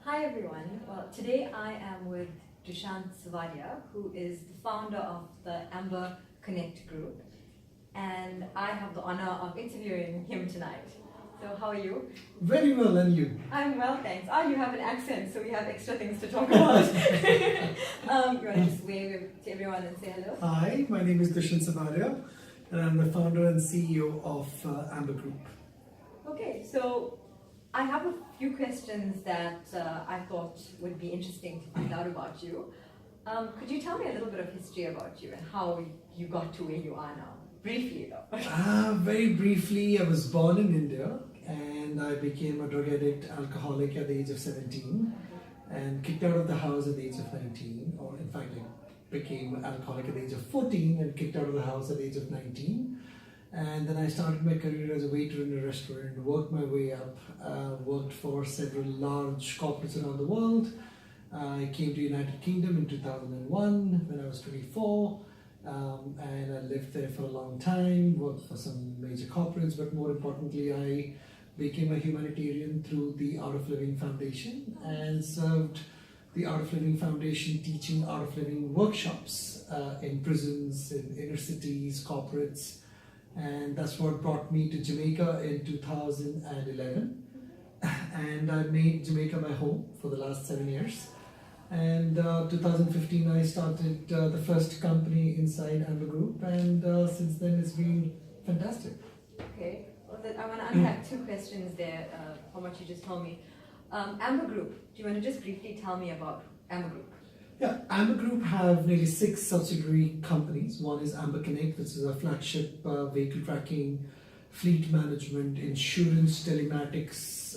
Hi everyone. Well, today I am with Dushyant Savadia, who is the founder of the Amber Connect group, and I have the honor of interviewing him tonight. So how are you? Very well, and you? I'm well, thanks. You have an accent, so we have extra things to talk about. You want to just wave to everyone and say hello? Hi, my name is Dushyant Savadia, and I'm the founder and CEO of Amber Group. Okay, so I have a few questions that I thought would be interesting to find out about you. Could you tell me a little bit of history about you and how you got to where you are now? Briefly though. Very briefly, I was born in India and I became a drug addict, alcoholic at the age of 17 and kicked out of the house at the age of 19, or in fact I became an alcoholic at the age of 14 and kicked out of the house at the age of 19. And then I started my career as a waiter in a restaurant, worked my way up, worked for several large corporates around the world. I came to United Kingdom in 2001 when I was 24, and I lived there for a long time, worked for some major corporates, but more importantly I became a humanitarian through the Art of Living Foundation and served the Art of Living Foundation teaching Art of Living workshops in prisons, in inner cities, corporates. And that's what brought me to Jamaica in 2011, and I made Jamaica my home for the last 7 years. And 2015 I started the first company inside Amber Group, and since then it's been fantastic. Okay, well, I want to unpack two questions there from what you just told me. Amber Group, do you want to just briefly tell me about Amber Group? Yeah, Amber Group have nearly 6 subsidiary companies. One is Amber Connect, which is a flagship vehicle tracking, fleet management, insurance, telematics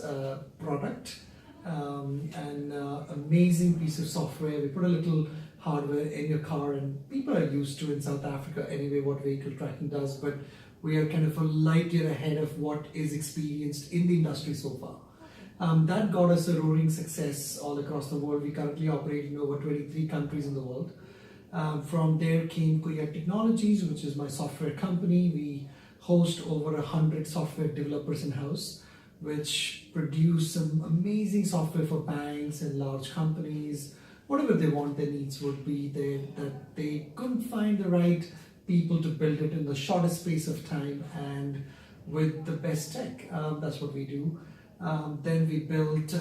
product. And amazing piece of software. We put a little hardware in your car, and people are used to in South Africa anyway what vehicle tracking does, but we are kind of a light year ahead of what is experienced in the industry so far. That got us a roaring success all across the world. We currently operate in over 23 countries in the world. From there came Korea Technologies, which is my software company. We host over 100 software developers in-house, which produce some amazing software for banks and large companies. Whatever they want, their needs would be there, that they couldn't find the right people to build it in the shortest space of time and with the best tech. That's what we do. Then we built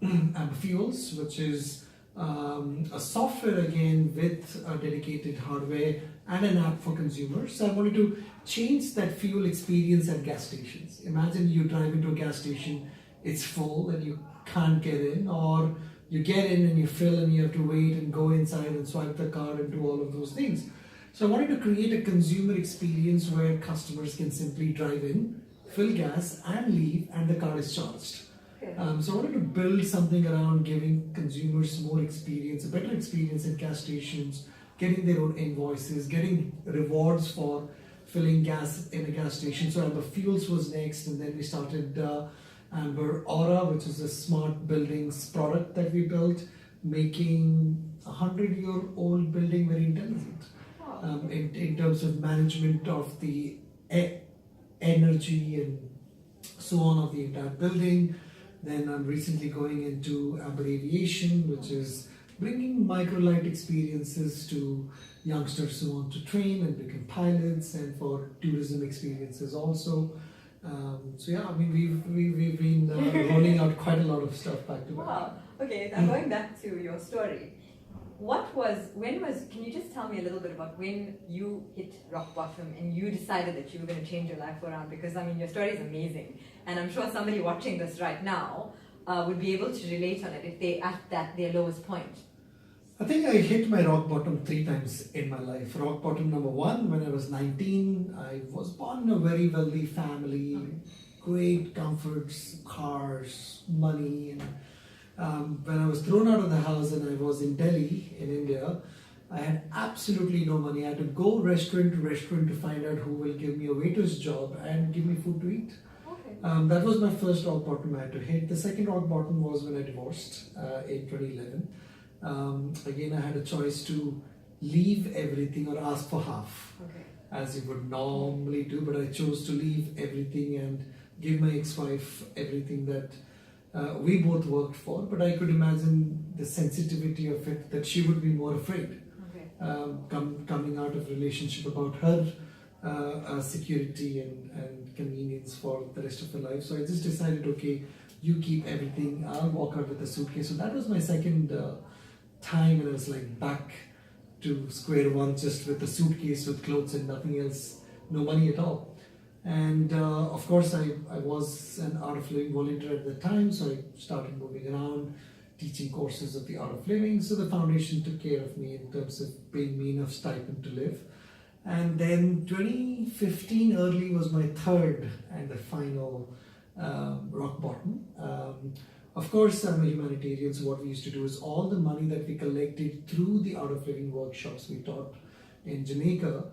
Amber Fuels, which is a software again with a dedicated hardware and an app for consumers. So I wanted to change that fuel experience at gas stations. Imagine you drive into a gas station, it's full and you can't get in, or you get in and you fill and you have to wait and go inside and swipe the card and do all of those things. So I wanted to create a consumer experience where customers can simply drive in, fill gas and leave, and the car is charged. So I wanted to build something around giving consumers more experience, a better experience at gas stations, getting their own invoices, getting rewards for filling gas in a gas station. So Amber Fuels was next, and then we started Amber Aura, which is a smart buildings product that we built, making a 100-year-old building very intelligent in terms of management of the energy and so on of the entire building. Then I'm recently going into Amber Aviation, which is bringing microlight experiences to youngsters who want to train and become pilots, and for tourism experiences also. So yeah, I mean we've been rolling out quite a lot of stuff back to back. Wow. Okay, now going back to your story. Can you just tell me a little bit about when you hit rock bottom and you decided that you were going to change your life around? Because I mean, your story is amazing, and I'm sure somebody watching this right now would be able to relate on it if they at their lowest point. I think I hit my rock bottom 3 times in my life. Rock bottom number 1, when I was 19, I was born in a very wealthy family, great comforts, cars, money, and when I was thrown out of the house and I was in Delhi, in India, I had absolutely no money. I had to go restaurant to restaurant to find out who will give me a waiter's job and give me food to eat. Okay. That was my first rock bottom I had to hit. The second rock bottom was when I divorced in 2011. Again, I had a choice to leave everything or ask for half, as you would normally do, but I chose to leave everything and give my ex-wife everything that we both worked for, but I could imagine the sensitivity of it, that she would be more afraid coming out of a relationship about her security and convenience for the rest of her life. So I just decided, okay, you keep everything, I'll walk out with a suitcase. So that was my second time, and I was like back to square one, just with a suitcase with clothes and nothing else, no money at all. And of course, I was an art of living volunteer at the time, so I started moving around, teaching courses of the art of living. So the foundation took care of me in terms of paying me enough stipend to live. And then 2015 early was my third and the final rock bottom. Of course, I'm a humanitarian, so what we used to do is all the money that we collected through the art of living workshops we taught in Jamaica,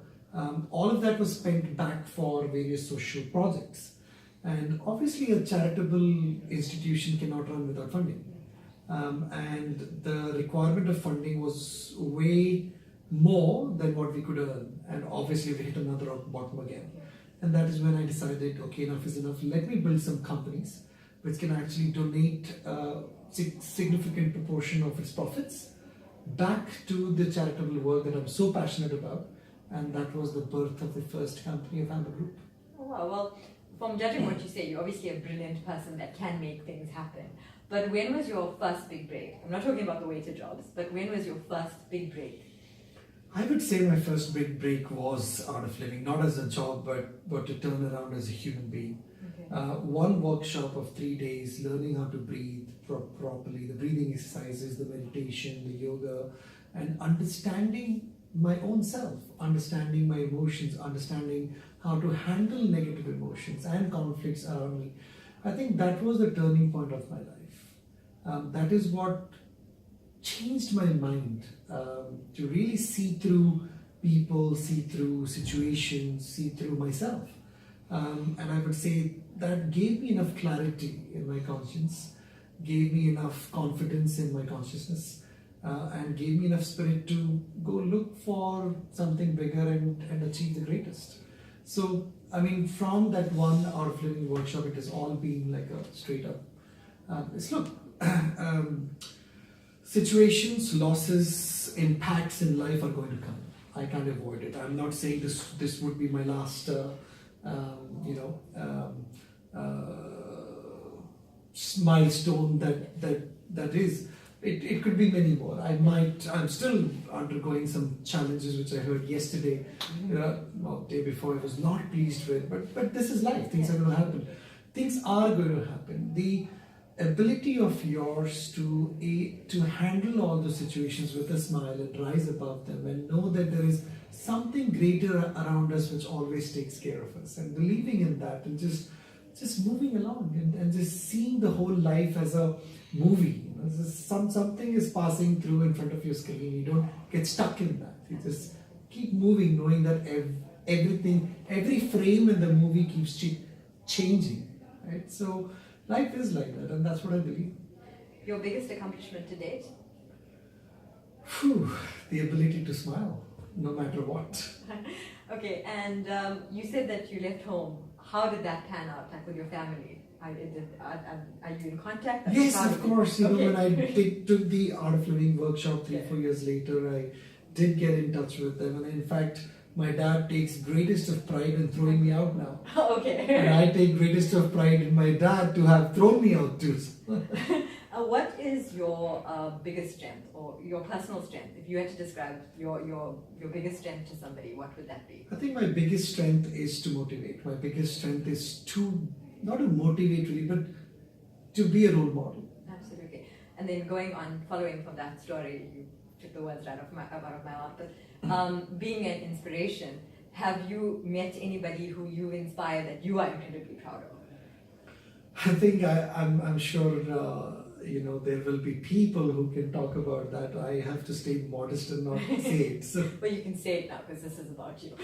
all of that was spent back for various social projects. And obviously a charitable institution cannot run without funding. And the requirement of funding was way more than what we could earn. And obviously we hit another rock bottom again. And that is when I decided, okay, enough is enough. Let me build some companies which can actually donate a significant proportion of its profits back to the charitable work that I'm so passionate about. And that was the birth of the first company of Amber Group. Oh, wow. Well, from judging what you say, you're obviously a brilliant person that can make things happen. But when was your first big break? I'm not talking about the waiter jobs, but when was your first big break? I would say my first big break was art of living, not as a job, but to turn around as a human being. Okay. One workshop of 3 days, learning how to breathe properly, the breathing exercises, the meditation, the yoga, and understanding my own self, understanding my emotions, understanding how to handle negative emotions and conflicts around me. I think that was the turning point of my life. That is what changed my mind, to really see through people, see through situations, see through myself. And I would say that gave me enough clarity in my conscience, gave me enough confidence in my consciousness, and gave me enough spirit to go look for something bigger and achieve the greatest. So, I mean, from that one art of living workshop, it has all been like a straight up. Situations, losses, impacts in life are going to come. I can't avoid it. I'm not saying this would be my last, milestone that is. It could be many more. I'm still undergoing some challenges which I heard yesterday, day before I was not pleased with, but this is life. Things are going to happen. Things are going to happen. The ability of yours to handle all the situations with a smile and rise above them and know that there is something greater around us which always takes care of us, and believing in that and just moving along and just seeing the whole life as a movie. Something is passing through in front of your screen. You don't get stuck in that. You just keep moving, knowing that every frame in the movie keeps changing. Right? So life is like that, and that's what I believe. Your biggest accomplishment to date? The ability to smile, no matter what. Okay, and you said that you left home. How did that pan out, like with your family? Are you in contact? Yes, of course. Okay. When I took the Art of Living workshop 3-4 years later, I did get in touch with them. And in fact, my dad takes greatest of pride in throwing me out now. Okay. And I take greatest of pride in my dad to have thrown me out too. What is your biggest strength or your personal strength? If you had to describe your biggest strength to somebody, what would that be? I think my biggest strength is to motivate. My biggest strength is not to motivate really, but to be a role model. Absolutely. And then following from that story, you took the words right out of my mouth, but being an inspiration, have you met anybody who you inspire that you are incredibly proud of? I think I'm sure there will be people who can talk about that. I have to stay modest and not say it. So. But you can say it now because this is about you.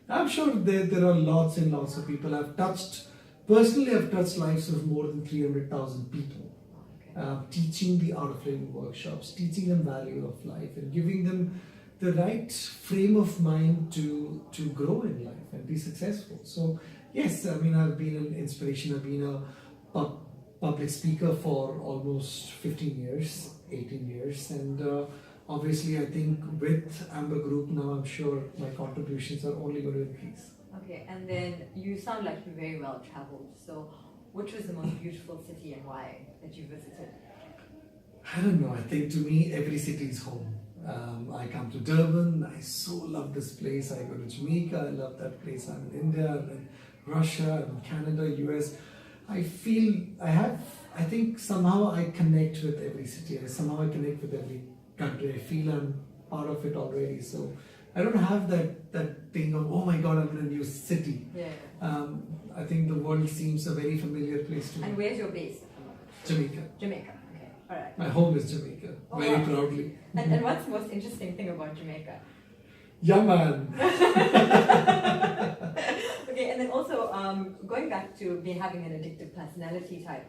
I'm sure there are lots and lots of people. I've touched lives of more than 300,000 people. Okay. Teaching the Art of Living workshops, teaching them value of life and giving them the right frame of mind to grow in life and be successful. So yes, I mean, I've been an inspiration. I've been a public speaker for almost 15 years, 18 years, and obviously I think with Amber Group now, I'm sure my contributions are only going to increase. Okay, and then you sound like you're very well traveled. So, which was the most beautiful city and why that you visited? I don't know. I think to me, every city is home. I come to Durban. I so love this place. I go to Jamaica. I love that place. I'm in India. I'm in Russia. I'm in Canada, US. I think somehow I connect with every city. Somehow I connect with every country. I feel I'm part of it already. So I don't have that thing of, oh my God, I'm in a new city. Yeah. I think the world seems a very familiar place to me. And where's your base? Jamaica. Jamaica. Okay. All right. My home is Jamaica. Oh, Very wow. proudly. And what's the most interesting thing about Jamaica? Yeah, man. Okay, and then also going back to having an addictive personality type.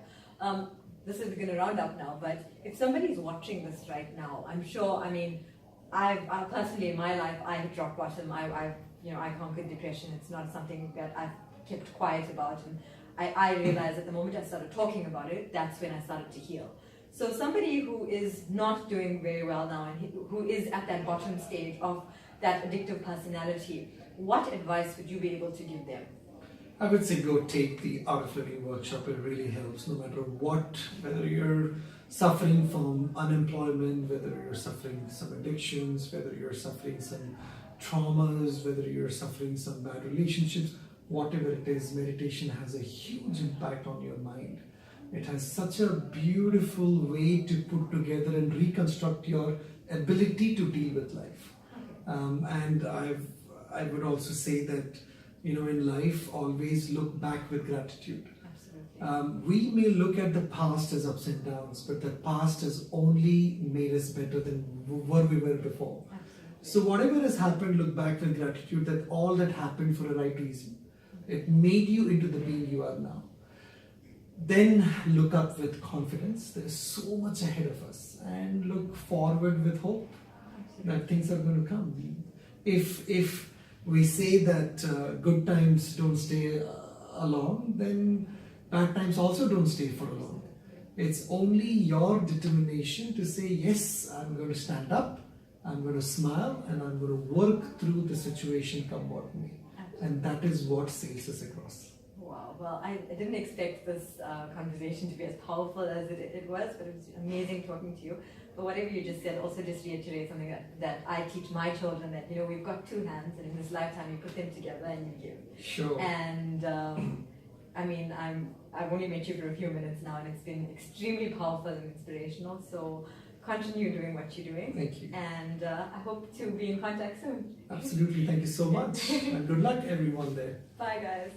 This is going to round up now, but if somebody's watching this right now, I'm sure. I mean, I personally in my life, I hit rock bottom. I conquered depression. It's not something that I've kept quiet about, and I realized that the moment I started talking about it, that's when I started to heal. So somebody who is not doing very well now and who is at that bottom stage of that addictive personality, what advice would you be able to give them? I would say go take the Art of Living workshop. It really helps no matter what, whether you're suffering from unemployment, whether you're suffering some addictions, whether you're suffering some traumas, whether you're suffering some bad relationships, whatever it is, meditation has a huge impact on your mind. It has such a beautiful way to put together and reconstruct your ability to deal with life. And I would also say that, in life, always look back with gratitude. Absolutely. We may look at the past as ups and downs, but the past has only made us better than what we were before. Absolutely. So whatever has happened, look back with gratitude that all that happened for a right reason. It made you into the being you are now. Then look up with confidence. There is so much ahead of us, and look forward with hope that things are going to come. If we say that good times don't stay along, then bad times also don't stay for long. It's only your determination to say, yes, I'm going to stand up, I'm going to smile, and I'm going to work through the situation come what may. And that is what sails us across. Wow, well, I didn't expect this conversation to be as powerful as it was, but it was amazing talking to you. But whatever you just said also just reiterates something that I teach my children, that, we've got two hands, and in this lifetime you put them together and you give. Sure. And I've only met you for a few minutes now, and it's been extremely powerful and inspirational. So continue doing what you're doing. Thank you. And I hope to be in contact soon. Absolutely. Thank you so much. And good luck everyone there. Bye, guys.